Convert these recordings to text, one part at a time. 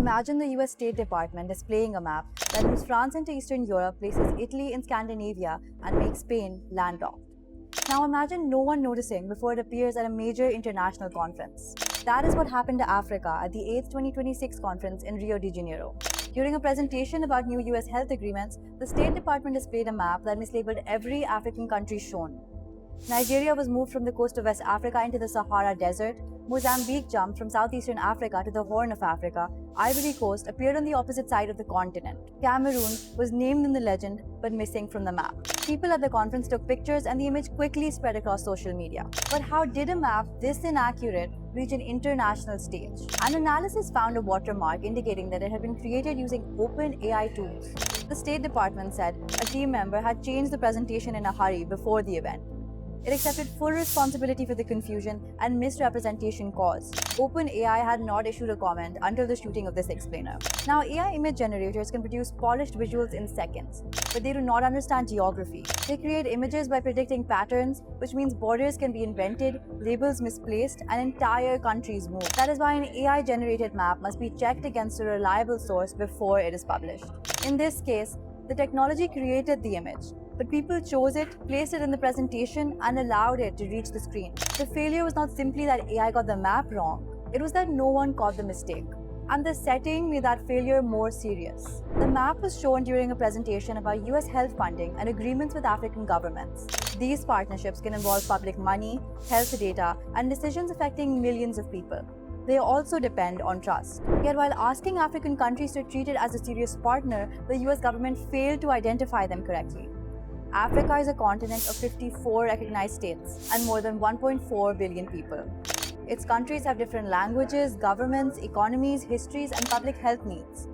Imagine the US State Department displaying a map that moves France into Eastern Europe, places Italy in Scandinavia, and makes Spain landlocked. Now imagine no one noticing before it appears at a major international conference. That is what happened to Africa at the 8th 2026 conference in Rio de Janeiro. During a presentation about new US health agreements, the State Department displayed a map that mislabeled every African country shown. Nigeria was moved from the coast of West Africa into the Sahara Desert, Mozambique jumped from southeastern Africa to the Horn of Africa, Ivory Coast appeared on the opposite side of the continent. Cameroon was named in the legend but missing from the map. People at the conference took pictures and the image quickly spread across social media. But how did a map this inaccurate reach an international stage? An analysis found a watermark indicating that it had been created using open AI tools. The State Department said a team member had changed the presentation in a hurry before the event. It accepted full responsibility for the confusion and misrepresentation caused. OpenAI had not issued a comment until the shooting of this explainer. Now, AI image generators can produce polished visuals in seconds, but they do not understand geography. They create images by predicting patterns, which means borders can be invented, labels misplaced, and entire countries move. That is why an AI-generated map must be checked against a reliable source before it is published. In this case, the technology created the image, but people chose it, placed it in the presentation, and allowed it to reach the screen. The failure was not simply that AI got the map wrong, it was that no one caught the mistake. And the setting made that failure more serious. The map was shown during a presentation about US health funding and agreements with African governments. These partnerships can involve public money, health data, and decisions affecting millions of people. They also depend on trust. Yet while asking African countries to treat it as a serious partner, the US government failed to identify them correctly. Africa is a continent of 54 recognized states and more than 1.4 billion people. Its countries have different languages, governments, economies, histories, and public health needs.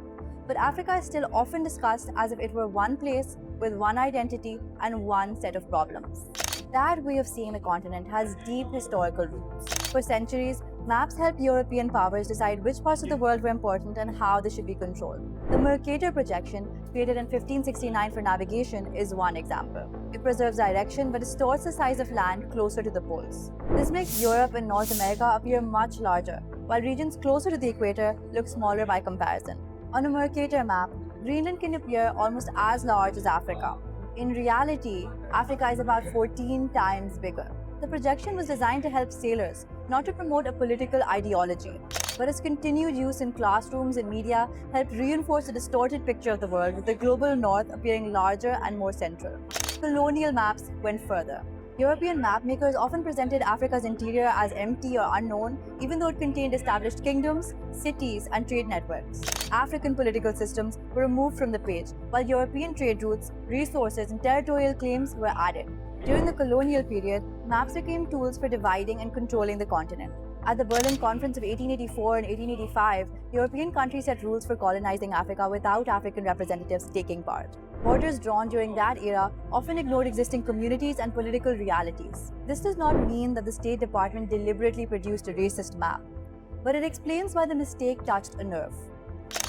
But Africa is still often discussed as if it were one place with one identity and one set of problems. That way of seeing the continent has deep historical roots. For centuries, maps helped European powers decide which parts of the world were important and how they should be controlled. The Mercator projection, created in 1569 for navigation, is one example. It preserves direction but distorts the size of land closer to the poles. This makes Europe and North America appear much larger, while regions closer to the equator look smaller by comparison. On a Mercator map, Greenland can appear almost as large as Africa. In reality, Africa is about 14 times bigger. The projection was designed to help sailors, not to promote a political ideology, but its continued use in classrooms and media helped reinforce a distorted picture of the world, with the global north appearing larger and more central. Colonial maps went further. European map makers often presented Africa's interior as empty or unknown, even though it contained established kingdoms, cities, and trade networks. African political systems were removed from the page, while European trade routes, resources, and territorial claims were added. During the colonial period, maps became tools for dividing and controlling the continent. At the Berlin Conference of 1884 and 1885, European countries set rules for colonizing Africa without African representatives taking part. Borders drawn during that era often ignored existing communities and political realities. This does not mean that the State Department deliberately produced a racist map, but it explains why the mistake touched a nerve.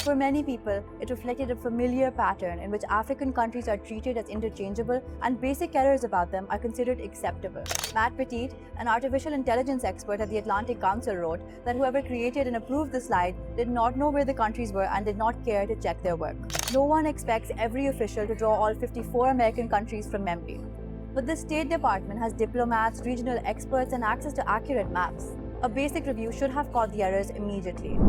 For many people, it reflected a familiar pattern in which African countries are treated as interchangeable and basic errors about them are considered acceptable. Matt Petit, an artificial intelligence expert at the Atlantic Council, wrote that whoever created and approved the slide did not know where the countries were and did not care to check their work. No one expects every official to draw all 54 American countries from memory. But the State Department has diplomats, regional experts, and access to accurate maps. A basic review should have caught the errors immediately.